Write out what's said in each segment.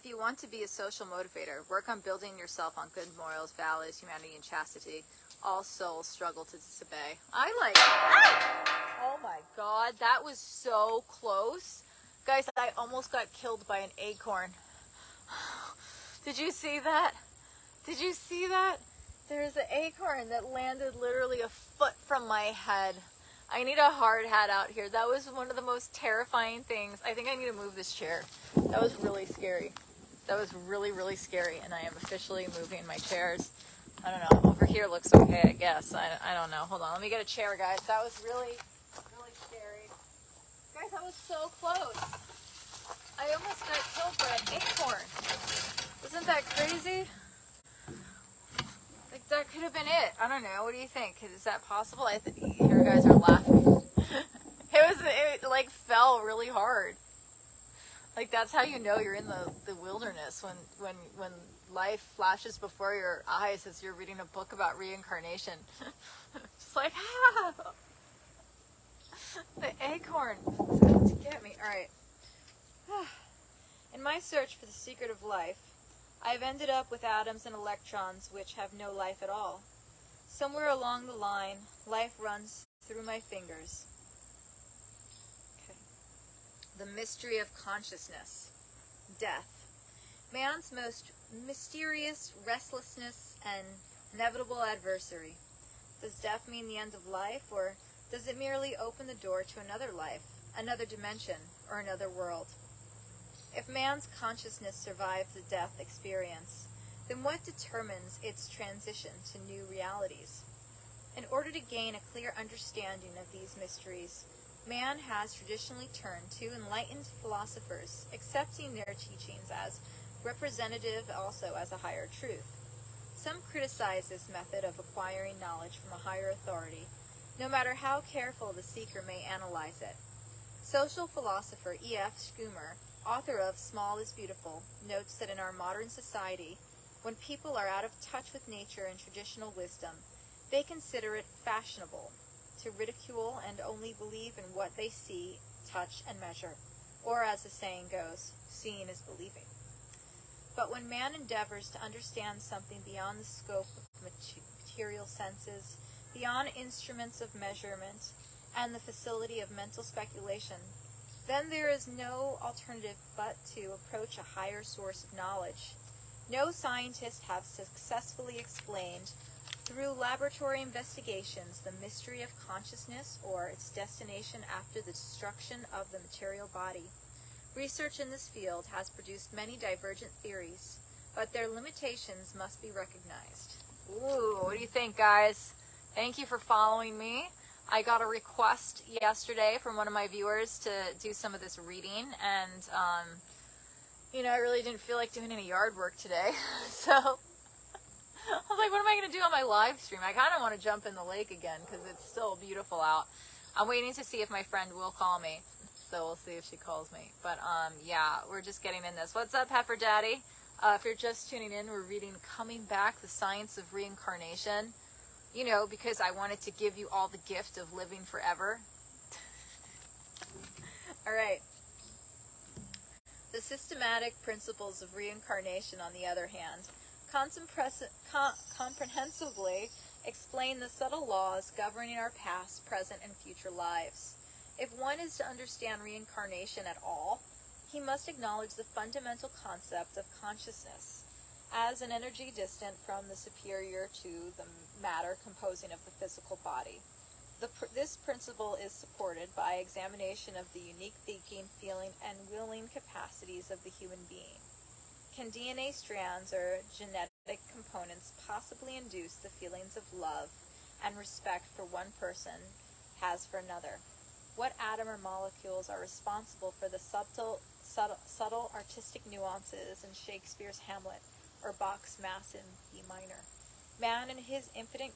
you want to be a social motivator, work on building yourself on good morals, values, humanity, and chastity. All souls struggle to disobey. I like that. Oh my God, that was so close. Guys, I almost got killed by an acorn. Did you see that? Did you see that? There's an acorn that landed literally a foot from my head. I need a hard hat out here. That was one of the most terrifying things. I think I need to move this chair. That was really scary. That was really, really scary. And I am officially moving my chairs. I don't know. Over here looks okay, I guess. I don't know. Hold on. Let me get a chair, guys. That was really, really scary. Guys, that was so close. I almost got killed by an acorn. Isn't that crazy? Like, that could have been it. I don't know. What do you think? Is that possible? You guys are laughing. It like fell really hard. Like, that's how you know you're in the wilderness, when life flashes before your eyes as you're reading a book about reincarnation. Just like, ah! The acorn. It's out to get me. Alright. In my search for the secret of life, I have ended up with atoms and electrons which have no life at all. Somewhere along the line, life runs through my fingers. Okay. The mystery of consciousness. Death. Man's most mysterious restlessness and inevitable adversary. Does death mean the end of life, or does it merely open the door to another life, another dimension, or another world? If man's consciousness survives the death experience, then what determines its transition to new realities? In order to gain a clear understanding of these mysteries, man has traditionally turned to enlightened philosophers, accepting their teachings as representative also as a higher truth. Some criticize this method of acquiring knowledge from a higher authority, no matter how careful the seeker may analyze it. Social philosopher E.F. Schumer, author of Small is Beautiful, notes that in our modern society, when people are out of touch with nature and traditional wisdom, they consider it fashionable to ridicule and only believe in what they see, touch, and measure, or as the saying goes, seeing is believing. But when man endeavors to understand something beyond the scope of material senses, beyond instruments of measurement, and the facility of mental speculation, then there is no alternative but to approach a higher source of knowledge. No scientist has successfully explained through laboratory investigations the mystery of consciousness or its destination after the destruction of the material body. Research in this field has produced many divergent theories, but their limitations must be recognized. Ooh, what do you think, guys? Thank you for following me. I got a request yesterday from one of my viewers to do some of this reading, and I really didn't feel like doing any yard work today, so I was like, what am I going to do on my live stream? I kind of want to jump in the lake again because it's still beautiful out. I'm waiting to see if my friend will call me, so we'll see if she calls me. But yeah, we're just getting in this. What's up, Heifer Daddy? If you're just tuning in, we're reading Coming Back, the Science of Reincarnation. Because I wanted to give you all the gift of living forever. All right. The systematic principles of reincarnation, on the other hand, comprehensively explain the subtle laws governing our past, present, and future lives. If one is to understand reincarnation at all, he must acknowledge the fundamental concept of consciousness as an energy distant from the superior to the matter composing of the physical body. This principle is supported by examination of the unique thinking, feeling, and willing capacities of the human being. Can DNA strands or genetic components possibly induce the feelings of love and respect for one person has for another? What atom or molecules are responsible for the subtle artistic nuances in Shakespeare's Hamlet or Bach's Mass in B minor? Man and his infinite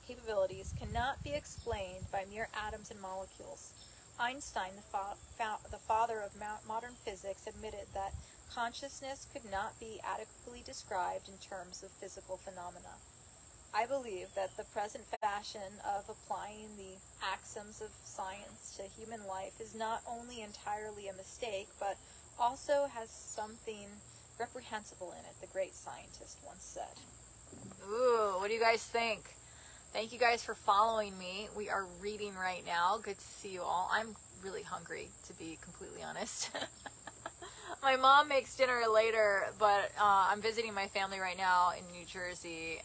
capabilities cannot be explained by mere atoms and molecules. Einstein, the father of modern physics, admitted that consciousness could not be adequately described in terms of physical phenomena. I believe that the present fashion of applying the axioms of science to human life is not only entirely a mistake, but also has something reprehensible in it, the great scientist once said. Ooh, what do you guys think? Thank you guys for following me. We are reading right now. Good to see you all. I'm really hungry, to be completely honest. My mom makes dinner later, but I'm visiting my family right now in New Jersey.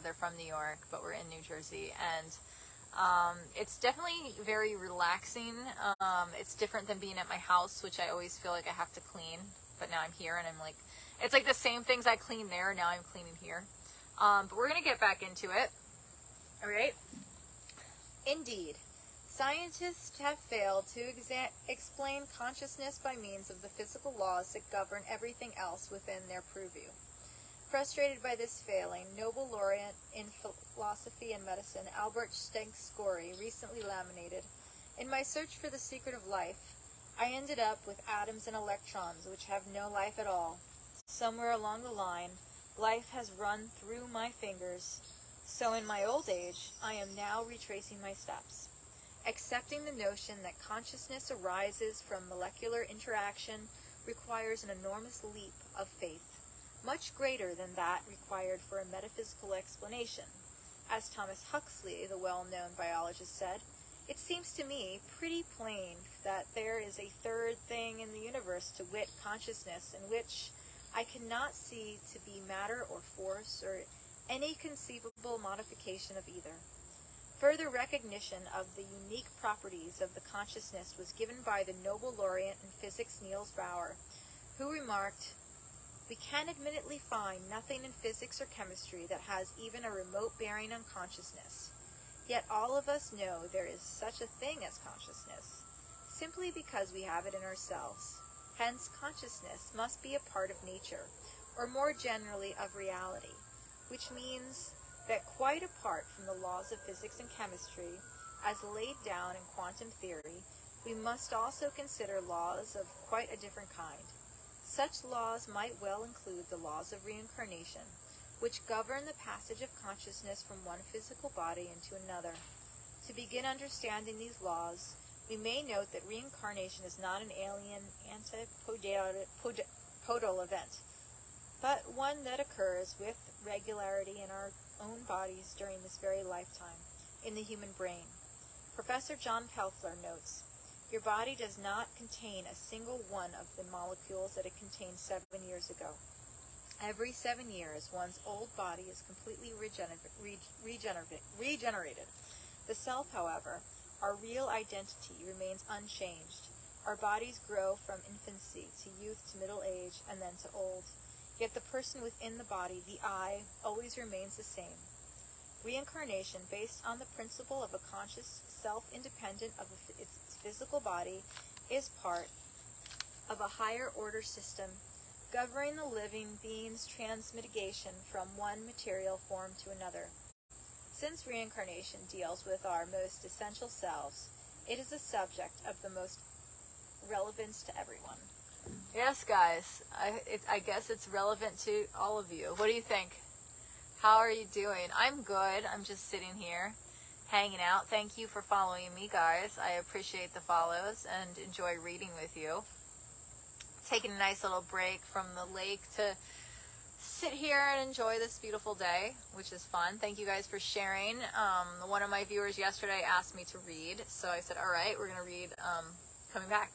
They're from New York, but we're in New Jersey, and it's definitely very relaxing. It's different than being at my house, which I always feel like I have to clean, but now I'm here, and I'm like, it's like the same things I clean there, now I'm cleaning here. But we're going to get back into it. All right? Indeed. Scientists have failed to explain consciousness by means of the physical laws that govern everything else within their purview. Frustrated by this failing, Nobel laureate in philosophy and medicine Albert Stenskory recently laminated, "In my search for the secret of life, I ended up with atoms and electrons which have no life at all. Somewhere along the line, life has run through my fingers. So in my old age, I am now retracing my steps. Accepting the notion that consciousness arises from molecular interaction requires an enormous leap of faith, much greater than that required for a metaphysical explanation. As Thomas Huxley, the well-known biologist, said, it seems to me pretty plain that there is a third thing in the universe, to wit, consciousness, in which I cannot see to be matter or force or any conceivable modification of either. Further recognition of the unique properties of the consciousness was given by the Nobel laureate in physics Niels Bohr, who remarked, we can admittedly find nothing in physics or chemistry that has even a remote bearing on consciousness. Yet all of us know there is such a thing as consciousness, simply because we have it in ourselves. Hence, consciousness must be a part of nature, or more generally of reality, which means that quite apart from the laws of physics and chemistry, as laid down in quantum theory, we must also consider laws of quite a different kind. Such laws might well include the laws of reincarnation, which govern the passage of consciousness from one physical body into another. To begin understanding these laws, we may note that reincarnation is not an alien antipodal event, but one that occurs with regularity in our own bodies during this very lifetime, in the human brain. Professor John Pelfler notes, your body does not contain a single one of the molecules that it contained 7 years ago. Every 7 years, one's old body is completely regenerated. The self, however, our real identity, remains unchanged. Our bodies grow from infancy to youth to middle age and then to old. Yet the person within the body, the I, always remains the same. Reincarnation, based on the principle of a conscious self independent of its physical body, is part of a higher order system governing the living being's transmutation from one material form to another. Since reincarnation deals with our most essential selves, it is a subject of the most relevance to everyone. Yes, guys, I guess it's relevant to all of you. What do you think? How are you doing? I'm good. I'm just sitting here, hanging out. Thank you for following me, guys. I appreciate the follows and enjoy reading with you. Taking a nice little break from the lake to sit here and enjoy this beautiful day, which is fun. Thank you guys for sharing. One of my viewers yesterday asked me to read, so I said, all right, we're going to read Coming Back.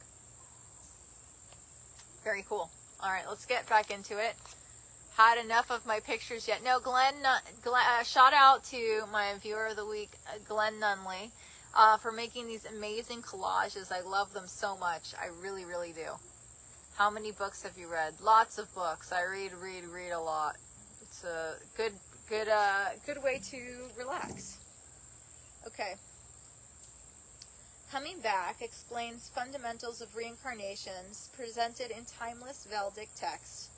Very cool. All right, let's get back into it. Had enough of my pictures yet? No, Glenn shout out to my viewer of the week, Glenn Nunley, for making these amazing collages. I love them so much. I really, really do. How many books have you read? Lots of books. I read a lot. It's a good way to relax. Okay. Coming Back explains fundamentals of reincarnations presented in timeless Vedic text.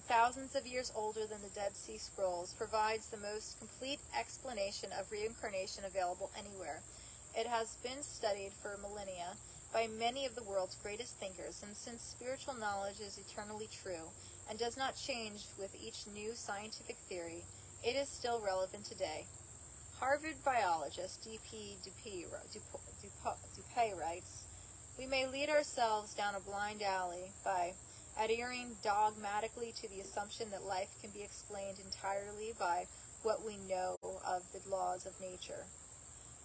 Thousands of years older than the Dead Sea Scrolls, provides the most complete explanation of reincarnation available anywhere. It has been studied for millennia by many of the world's greatest thinkers, and since spiritual knowledge is eternally true and does not change with each new scientific theory, it is still relevant today. Harvard biologist D.P. Dupay writes, "We may lead ourselves down a blind alley by adhering dogmatically to the assumption that life can be explained entirely by what we know of the laws of nature.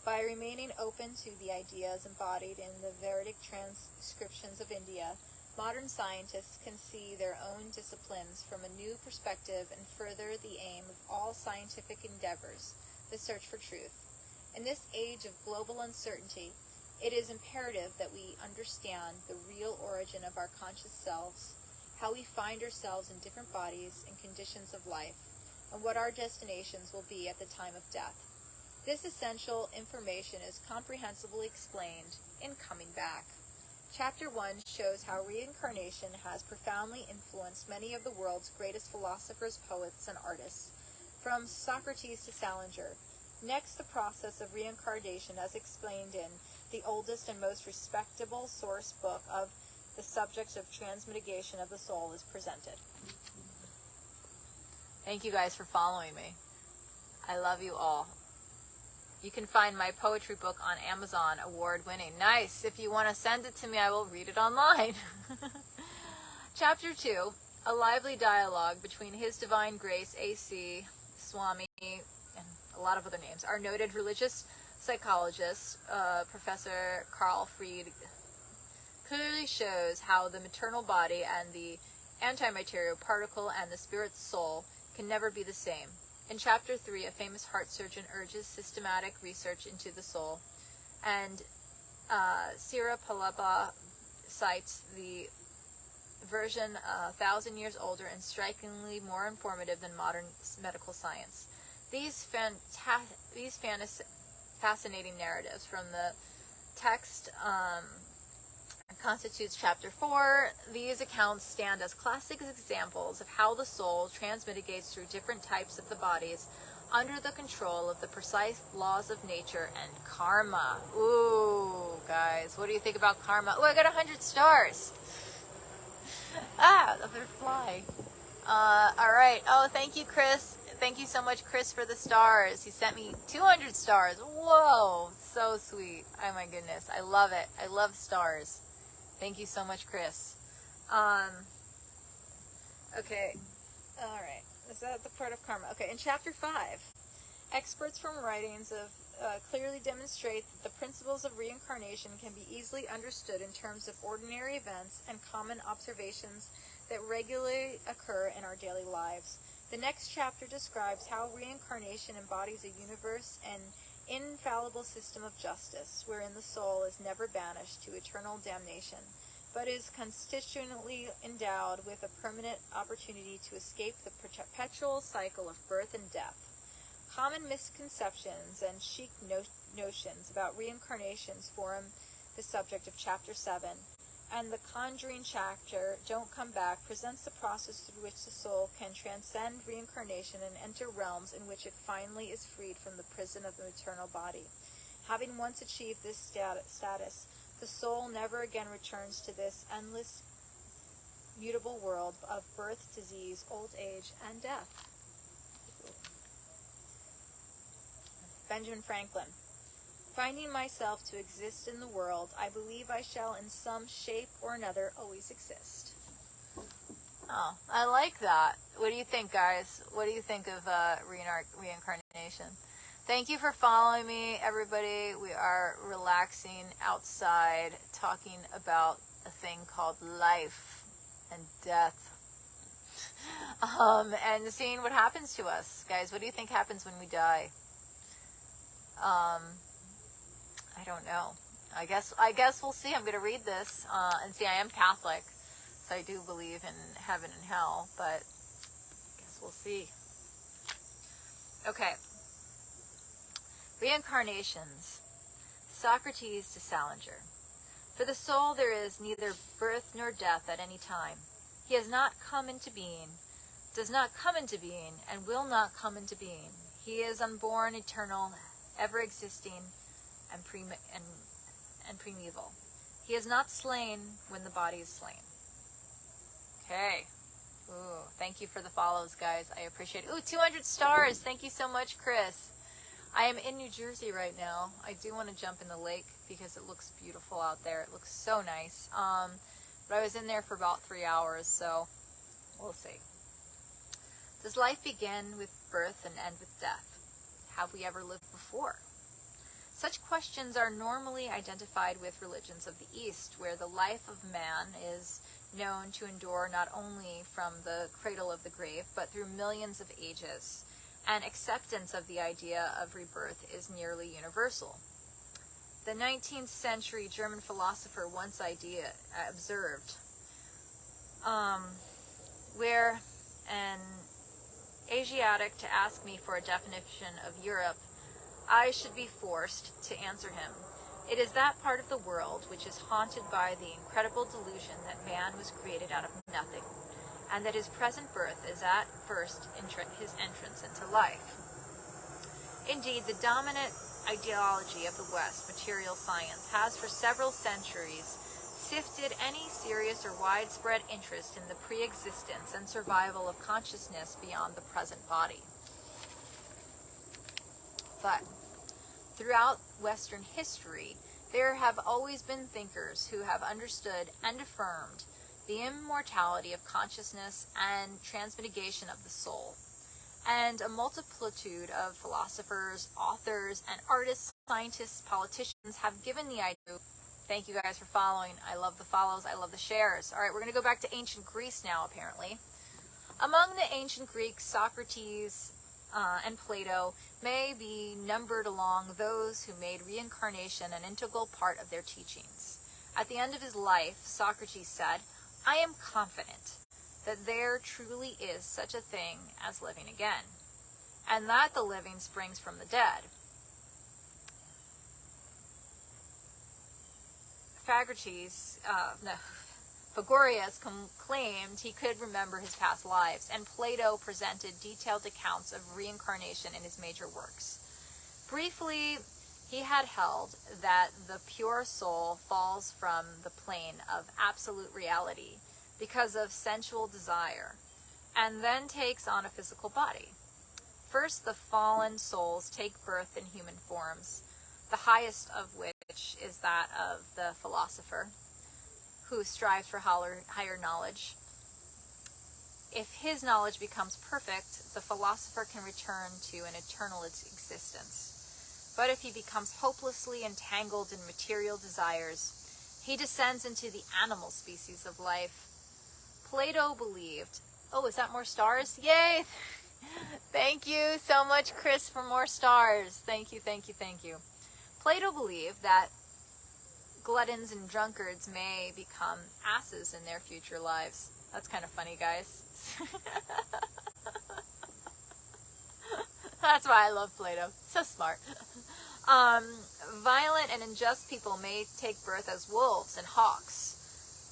By remaining open to the ideas embodied in the Vedic transcriptions of India, modern scientists can see their own disciplines from a new perspective and further the aim of all scientific endeavors, the search for truth. In this age of global uncertainty, it is imperative that we understand the real origin of our conscious selves, how we find ourselves in different bodies and conditions of life, and what our destinations will be at the time of death. This essential information is comprehensively explained in Coming Back." Chapter 1 shows how reincarnation has profoundly influenced many of the world's greatest philosophers, poets, and artists, from Socrates to Salinger. Next, the process of reincarnation as explained in the oldest and most respectable source book of the subject of transmutation of the soul is presented. Thank you guys for following me. I love you all. You can find my poetry book on Amazon, award-winning. Nice. If you want to send it to me, I will read it online. Chapter 2, a lively dialogue between His Divine Grace A.C. Swami and a lot of other names. Our noted religious psychologist, Professor Carl Fried, clearly shows how the maternal body and the antimaterial particle and the spirit soul can never be the same. In Chapter 3, a famous heart surgeon urges systematic research into the soul, and Sira Palaba cites the version 1,000 years older and strikingly more informative than modern medical science. These fascinating narratives from the text constitutes Chapter 4. These accounts stand as classic examples of how the soul transmitigates through different types of the bodies under the control of the precise laws of nature and karma. Ooh, guys, what do you think about karma? Oh, I got 100 stars. They're flying. All right. Oh, thank you, Chris. Thank you so much, Chris, for the stars. He sent me 200 stars. Whoa, so sweet. Oh my goodness, I love it. I love stars. Thank you so much, Chris. Okay. All right. Is that the part of karma? Okay. In Chapter 5, experts from writings of clearly demonstrate that the principles of reincarnation can be easily understood in terms of ordinary events and common observations that regularly occur in our daily lives. The next chapter describes how reincarnation embodies a universe and infallible system of justice, wherein the soul is never banished to eternal damnation, but is constitutionally endowed with a permanent opportunity to escape the perpetual cycle of birth and death. Common misconceptions and chic notions about reincarnations form the subject of Chapter 7, and the Conjuring chapter, Don't Come Back, presents the process through which the soul can transcend reincarnation and enter realms in which it finally is freed from the prison of the maternal body. Having once achieved this status, the soul never again returns to this endless, mutable world of birth, disease, old age, and death. Benjamin Franklin. Finding myself to exist in the world, I believe I shall in some shape or another always exist. Oh, I like that. What do you think, guys? What do you think of reincarnation? Thank you for following me, everybody. We are relaxing outside, talking about a thing called life and death. And seeing what happens to us. Guys, what do you think happens when we die? I don't know. I guess we'll see. I'm going to read this and see. I am Catholic, so I do believe in heaven and hell, but I guess we'll see. Okay. Reincarnations. Socrates to Salinger. For the soul there is neither birth nor death at any time. He has not come into being, does not come into being, and will not come into being. He is unborn, eternal, ever-existing, and primeval. He is not slain when the body is slain. Okay. Ooh, thank you for the follows, guys. I appreciate it. Ooh, 200 stars. Thank you so much, Chris. I am in New Jersey right now. I do want to jump in the lake because it looks beautiful out there. It looks so nice. But I was in there for about 3 hours, so we'll see. Does life begin with birth and end with death? Have we ever lived before? Such questions are normally identified with religions of the East, where the life of man is known to endure not only from the cradle of the grave, but through millions of ages, and acceptance of the idea of rebirth is nearly universal. The 19th century German philosopher once observed, where an Asiatic to ask me for a definition of Europe, I should be forced to answer him. It is that part of the world which is haunted by the incredible delusion that man was created out of nothing, and that his present birth is at first his entrance into life. Indeed, the dominant ideology of the West, material science, has for several centuries sifted any serious or widespread interest in the pre-existence and survival of consciousness beyond the present body. But throughout Western history, there have always been thinkers who have understood and affirmed the immortality of consciousness and transmitigation of the soul. And a multitude of philosophers, authors, and artists, scientists, politicians have given the idea. Thank you guys for following. I love the follows. I love the shares. All right, we're going to go back to ancient Greece now, apparently. Among the ancient Greeks, Socrates and Plato may be numbered along those who made reincarnation an integral part of their teachings. At the end of his life, Socrates said, "I am confident that there truly is such a thing as living again, and that the living springs from the dead." Pythagoras claimed he could remember his past lives, and Plato presented detailed accounts of reincarnation in his major works. Briefly, he had held that the pure soul falls from the plane of absolute reality because of sensual desire, and then takes on a physical body. First, the fallen souls take birth in human forms, the highest of which is that of the philosopher, who strives for higher knowledge. If his knowledge becomes perfect, the philosopher can return to an eternal existence. But if he becomes hopelessly entangled in material desires, he descends into the animal species of life. Plato believed, oh, is that more stars? Yay! Thank you so much, Chris, for more stars. Thank you, thank you, thank you. Plato believed that gluttons and drunkards may become asses in their future lives. That's kind of funny, guys. That's why I love Plato. So smart. Violent and unjust people may take birth as wolves and hawks,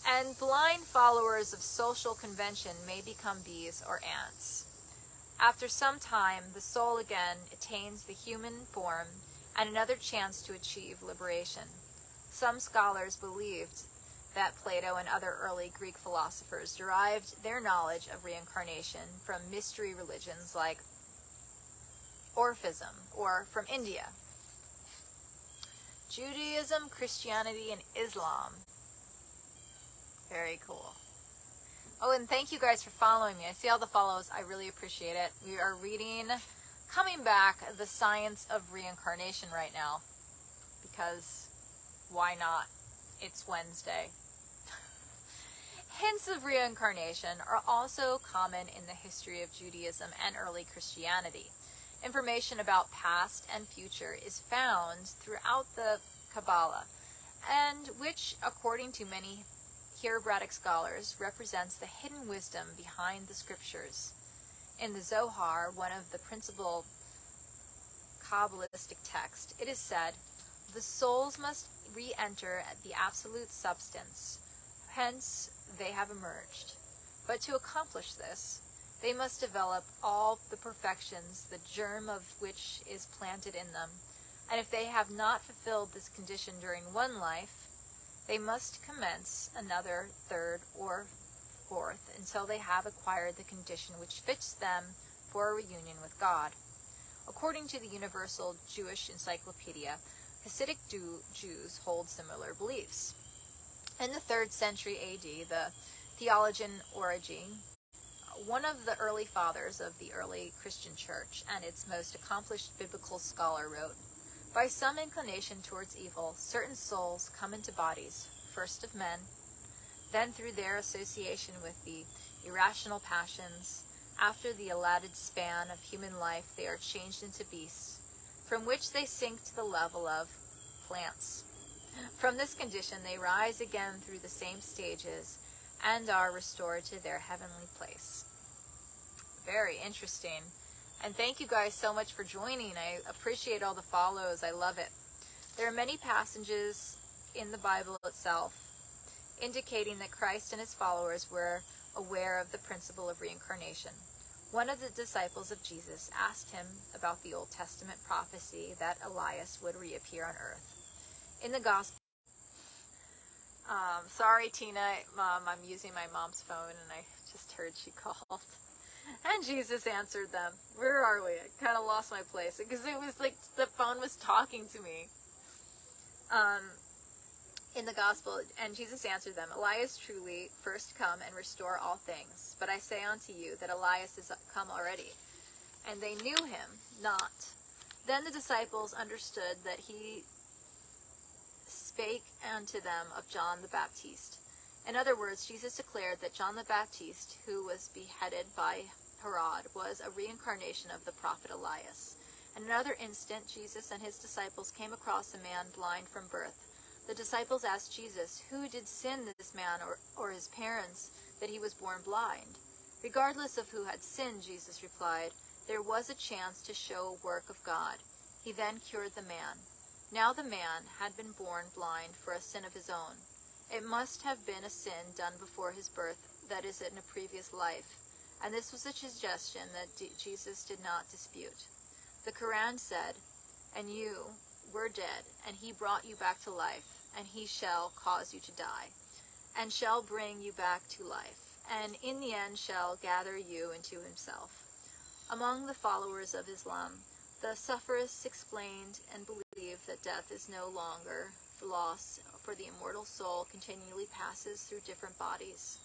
and blind followers of social convention may become bees or ants. After some time, the soul again attains the human form and another chance to achieve liberation. Some scholars believed that Plato and other early Greek philosophers derived their knowledge of reincarnation from mystery religions like Orphism, or from India. Judaism, Christianity, and Islam. Very cool. Oh, and thank you guys for following me. I see all the follows. I really appreciate it. We are reading, coming back, The Science of Reincarnation right now, because why not? It's Wednesday. Hints of reincarnation are also common in the history of Judaism and early Christianity. Information about past and future is found throughout the Kabbalah, and which, according to many Hebratic scholars, represents the hidden wisdom behind the scriptures. In the Zohar, one of the principal Kabbalistic texts, it is said, "The souls must re-enter the absolute substance, hence they have emerged. But to accomplish this, they must develop all the perfections, the germ of which is planted in them. And if they have not fulfilled this condition during one life, they must commence another, third, or forth until they have acquired the condition which fits them for a reunion with God. According to the Universal Jewish Encyclopedia, Hasidic Jews hold similar beliefs. In the 3rd century AD, the theologian Origen, one of the early fathers of the early Christian church and its most accomplished biblical scholar, wrote, "By some inclination towards evil, certain souls come into bodies, first of men, then through their association with the irrational passions, after the allotted span of human life they are changed into beasts, from which they sink to the level of plants. From this condition they rise again through the same stages and are restored to their heavenly place." Very interesting. And thank you guys so much for joining. I appreciate all the follows. I love it. There are many passages in the Bible itself indicating that Christ and his followers were aware of the principle of reincarnation. One of the disciples of Jesus asked him about the Old Testament prophecy that Elias would reappear on earth. In the gospel, sorry Tina, Mom, I'm using my mom's phone and I just heard she called. And Jesus answered them. Where are we? I kind of lost my place because it was like the phone was talking to me. In the gospel, and Jesus answered them, "Elias truly first come and restore all things. But I say unto you that Elias is come already, and they knew him not. Then the disciples understood that he spake unto them of John the Baptist." In other words, Jesus declared that John the Baptist, who was beheaded by Herod, was a reincarnation of the prophet Elias. In another instant, Jesus and his disciples came across a man blind from birth. The disciples asked Jesus, "Who did sin, this man or his parents, that he was born blind?" "Regardless of who had sinned," Jesus replied, "there was a chance to show a work of God." He then cured the man. Now the man had been born blind for a sin of his own. It must have been a sin done before his birth, that is, in a previous life. And this was a suggestion that Jesus did not dispute. The Quran said, "And you were dead, and he brought you back to life, and he shall cause you to die, and shall bring you back to life, and in the end shall gather you into himself." Among the followers of Islam, the Sufrists explained and believed that death is no longer loss, for the immortal soul continually passes through different bodies.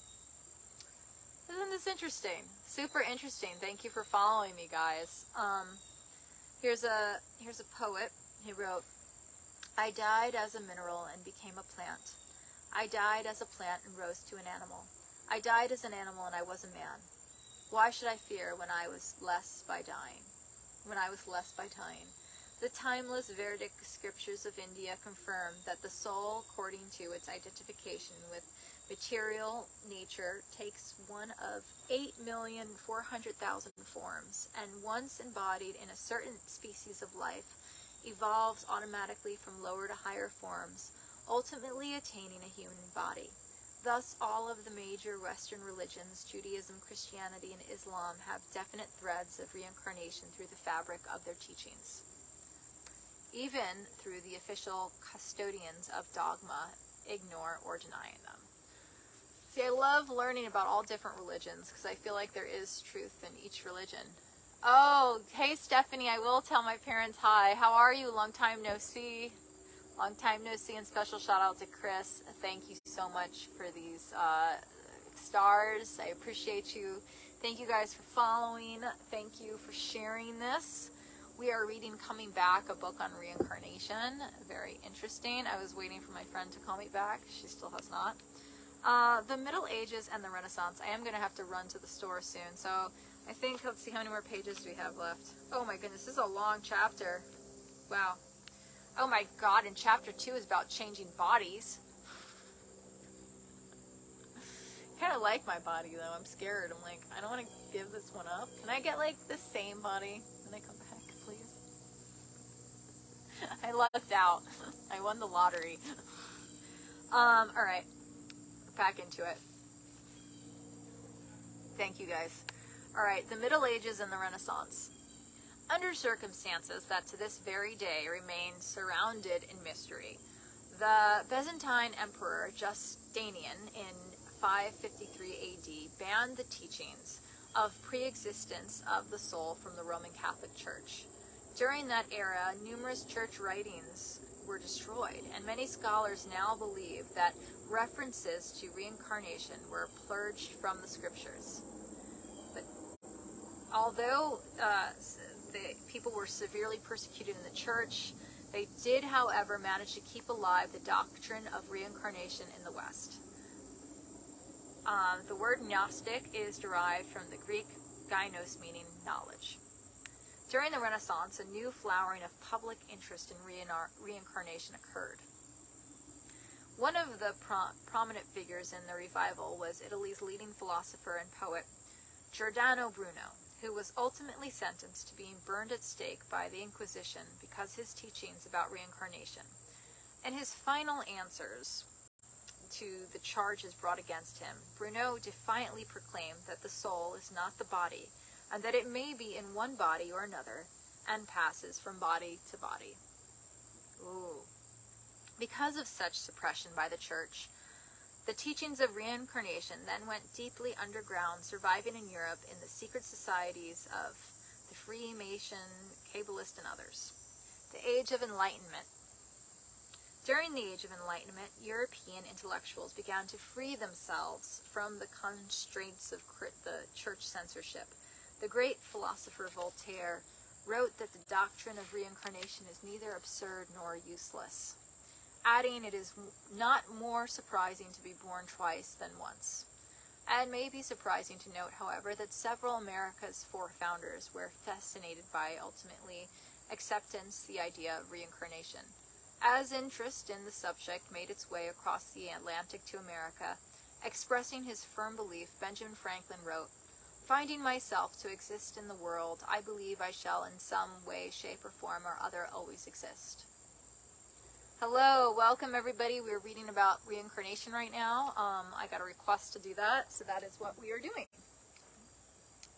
Isn't this interesting? Super interesting. Thank you for following me, guys. Here's a poet. He wrote, "I died as a mineral and became a plant. I died as a plant and rose to an animal. I died as an animal and I was a man. Why should I fear when I was less by dying? The timeless Vedic scriptures of India confirm that the soul, according to its identification with material nature, takes one of 8,400,000 forms, and once embodied in a certain species of life, evolves automatically from lower to higher forms, ultimately attaining a human body. Thus, all of the major Western religions, Judaism, Christianity, and Islam, have definite threads of reincarnation through the fabric of their teachings. Even through the official custodians of dogma, ignore or denying them. See, I love learning about all different religions because I feel like there is truth in each religion. Oh, hey Stephanie, I will tell my parents hi. How are you? Long time no see. Long time no see, and special shout out to Chris. Thank you so much for these stars. I appreciate you. Thank you guys for following. Thank you for sharing this. We are reading Coming Back, a book on reincarnation. Very interesting. I was waiting for my friend to call me back. She still has not. The Middle Ages and the Renaissance. I am going to have to run to the store soon. So I think, let's see how many more pages do we have left. Oh my goodness, this is a long chapter. Wow. Oh my god, and chapter 2 is about changing bodies. I kind of like my body though. I'm scared. I'm like, I don't want to give this one up. Can I get like the same body when I come back, please? I lucked out. I won the lottery. Alright. Back into it. Thank you guys. Alright, the Middle Ages and the Renaissance. Under circumstances that to this very day remain surrounded in mystery, The Byzantine Emperor Justinian in 553 AD banned the teachings of pre-existence of the soul from the Roman Catholic Church. During that era, numerous church writings were destroyed, and many scholars now believe that references to reincarnation were purged from the scriptures. But although the people were severely persecuted in the church, they did, however, manage to keep alive the doctrine of reincarnation in the West. The word Gnostic is derived from the Greek gainos, meaning knowledge. During the Renaissance, a new flowering of public interest in reincarnation occurred. One of the prominent figures in the revival was Italy's leading philosopher and poet, Giordano Bruno, who was ultimately sentenced to being burned at stake by the Inquisition because his teachings about reincarnation. In his final answers to the charges brought against him, Bruno defiantly proclaimed that the soul is not the body, and that it may be in one body or another, and passes from body to body. Ooh. Because of such suppression by the church, the teachings of reincarnation then went deeply underground, surviving in Europe in the secret societies of the Freemason, Kabbalist, and others. The Age of Enlightenment. During the Age of Enlightenment, European intellectuals began to free themselves from the constraints of the church censorship. The great philosopher Voltaire wrote that the doctrine of reincarnation is neither absurd nor useless, adding, it is not more surprising to be born twice than once. And may be surprising to note, however, that several America's forefounders were fascinated by, ultimately, acceptance, the idea of reincarnation. As interest in the subject made its way across the Atlantic to America, expressing his firm belief, Benjamin Franklin wrote, "Finding myself to exist in the world, I believe I shall in some way, shape, or form or other always exist." Hello, welcome everybody. We're reading about reincarnation right now. I got a request to do that, so that is what we are doing.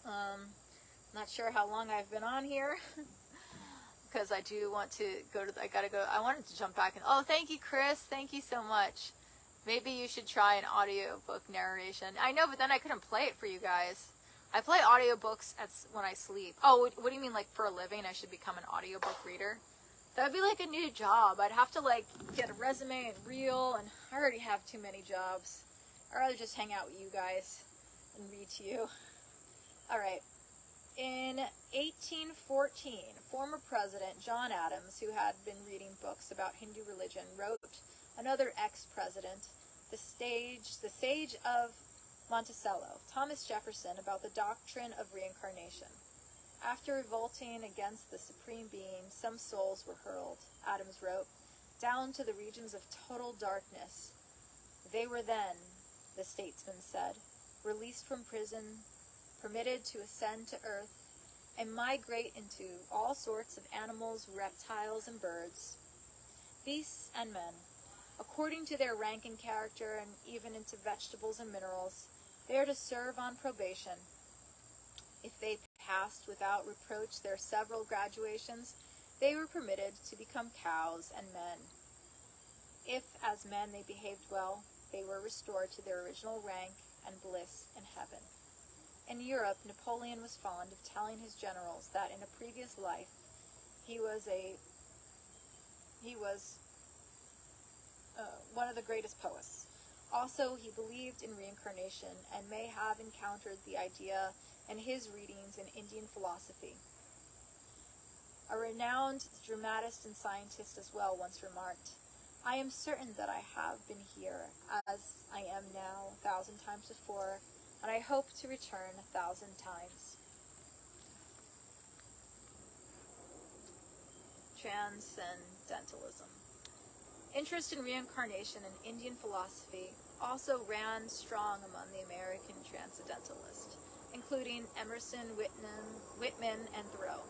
Not sure how long I've been on here, because I do want to I wanted to jump back and, oh, thank you, Chris. Thank you so much. Maybe you should try an audiobook narration. I know, but then I couldn't play it for you guys. I play audiobooks when I sleep. Oh, what do you mean, like for a living I should become an audiobook reader? That would be like a new job. I'd have to like get a resume and reel, and I already have too many jobs. I'd rather just hang out with you guys and read to you. Alright. In 1814, former President John Adams, who had been reading books about Hindu religion, wrote another ex-president, the sage of Monticello, Thomas Jefferson, about the doctrine of reincarnation. After revolting against the supreme being, some souls were hurled, Adams wrote, down to the regions of total darkness. They were then, the statesman said, released from prison, permitted to ascend to earth, and migrate into all sorts of animals, reptiles, and birds, beasts and men, according to their rank and character, and even into vegetables and minerals. They are to serve on probation. If they passed without reproach their several graduations, they were permitted to become cows and men. If, as men, they behaved well, they were restored to their original rank and bliss in heaven. In Europe, Napoleon was fond of telling his generals that in a previous life he was one of the greatest poets. Also, he believed in reincarnation and may have encountered the idea in his readings in Indian philosophy. A renowned dramatist and scientist as well once remarked, "I am certain that I have been here as I am now 1,000 times before, and I hope to return 1,000 times." Transcendentalism. Interest in reincarnation and Indian philosophy also ran strong among the American transcendentalists, including Emerson, Whitman, and Thoreau.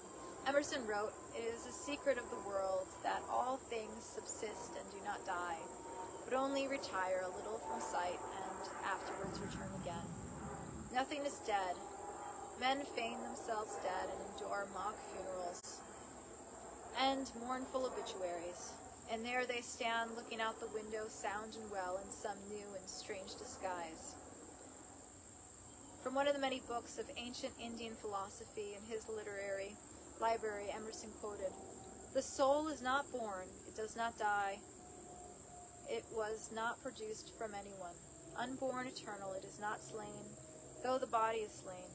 Emerson wrote, "It is a secret of the world that all things subsist and do not die, but only retire a little from sight and afterwards return again. Nothing is dead. Men feign themselves dead and endure mock funerals and mournful obituaries. And there they stand, looking out the window, sound and well, in some new and strange disguise. From one of the many books of ancient Indian philosophy in his literary library, Emerson quoted, "The soul is not born, it does not die, it was not produced from anyone. Unborn, eternal, it is not slain, though the body is slain."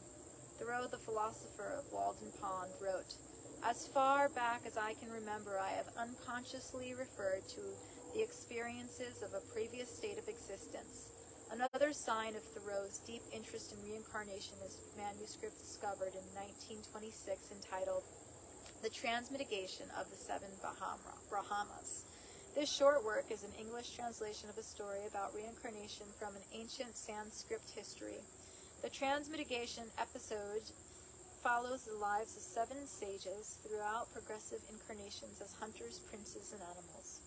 Thoreau, the philosopher of Walden Pond, wrote, "As far back as I can remember, I have unconsciously referred to the experiences of a previous state of existence." Another sign of Thoreau's deep interest in reincarnation is a manuscript discovered in 1926 entitled "The Transmitigation of the Seven Brahmas." This short work is an English translation of a story about reincarnation from an ancient Sanskrit history. The Transmitigation episode follows the lives of 7 sages throughout progressive incarnations as hunters, princes, and animals.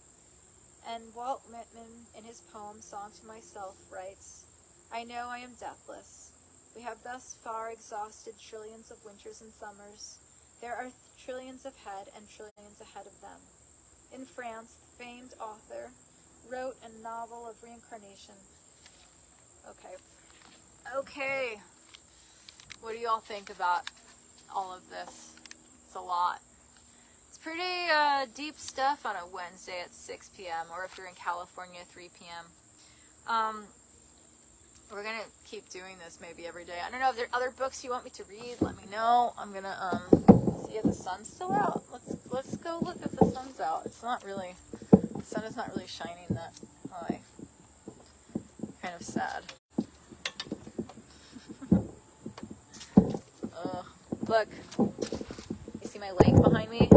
And Walt Whitman, in his poem Song to Myself, writes, "I know I am deathless. We have thus far exhausted trillions of winters and summers. There are trillions ahead and trillions ahead of them." In France, the famed author wrote a novel of reincarnation. Okay. What do y'all think about all of this? It's a lot. It's pretty deep stuff on a Wednesday at 6 p.m. or if you're in California, 3 p.m. We're going to keep doing this maybe every day. I don't know if there are other books you want me to read. Let me know. I'm going to see if the sun's still out. Let's go look if the sun's out. It's not really, the sun is not really shining that high. Kind of sad. Look, you see my lake behind me?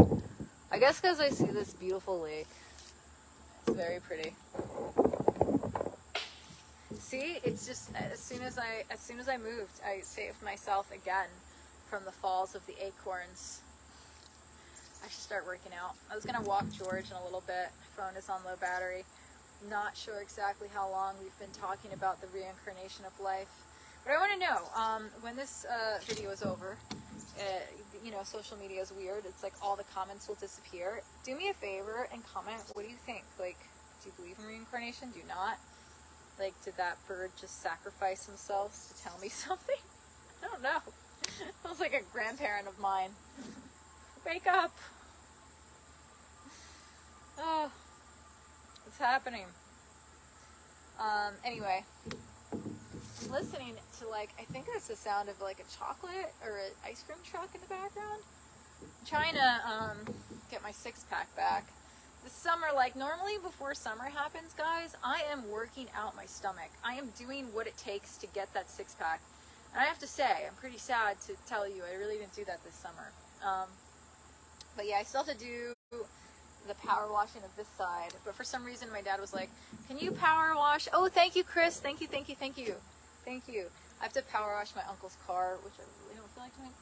I guess because I see this beautiful lake. It's very pretty. See, it's just as soon as I moved, I saved myself again from the falls of the acorns. I should start working out. I was gonna walk George in a little bit. My phone is on low battery. Not sure exactly how long we've been talking about the reincarnation of life. But I want to know, when this video is over, you know, social media is weird. It's like all the comments will disappear. Do me a favor and comment, what do you think? Like, do you believe in reincarnation? Do you not? Like, did that bird just sacrifice themselves to tell me something? I don't know. It was like a grandparent of mine. Wake up! Oh, what's happening? Anyway. Listening to, like, I think that's the sound of like a chocolate or an ice cream truck in the background. I'm trying to get my 6-pack back. This summer, like normally before summer happens, guys, I am working out my stomach. I am doing what it takes to get that 6-pack. And I have to say, I'm pretty sad to tell you, I really didn't do that this summer. But yeah, I still have to do the power washing of this side. But for some reason, my dad was like, "Can you power wash?" Oh, thank you, Chris. Thank you. Thank you. I have to power wash my uncle's car, which I really don't feel like doing,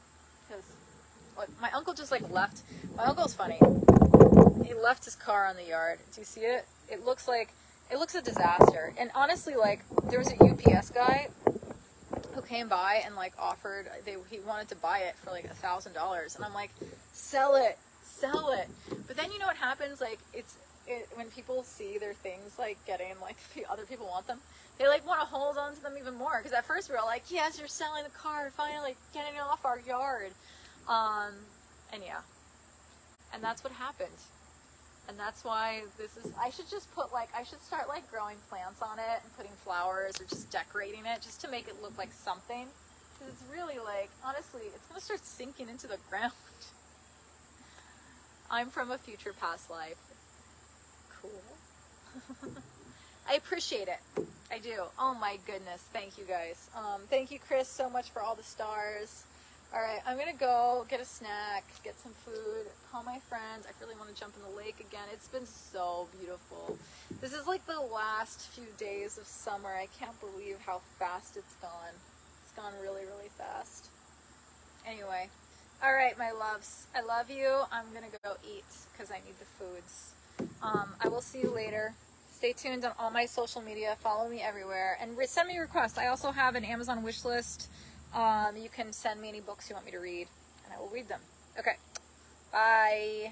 because my uncle just like left. My uncle's funny. He left his car on the yard. Do you see it? It looks a disaster. And honestly, like, there was a UPS guy who came by and like offered, he wanted to buy it for like $1,000, and I'm like, sell it. But then you know what happens? Like, when people see their things like getting, like, other people want them, they like want to hold on to them even more, because at first we were all like, yes, you're selling the car, finally getting it off our yard. And yeah, and that's what happened. And that's why I should just put I should start like growing plants on it and putting flowers or just decorating it just to make it look like something. Because it's really like, honestly, it's going to start sinking into the ground. I'm from a future past life. Cool. I appreciate it. I do. Oh my goodness. Thank you guys. Thank you, Chris, so much for all the stars. All right, I'm going to go get a snack, get some food, call my friends. I really want to jump in the lake again. It's been so beautiful. This is like the last few days of summer. I can't believe how fast it's gone. It's gone really, really fast. Anyway, all right, my loves. I love you. I'm going to go eat because I need the foods. I will see you later. Stay tuned on all my social media. Follow me everywhere. And send me requests. I also have an Amazon wish list. You can send me any books you want me to read, and I will read them. Okay. Bye.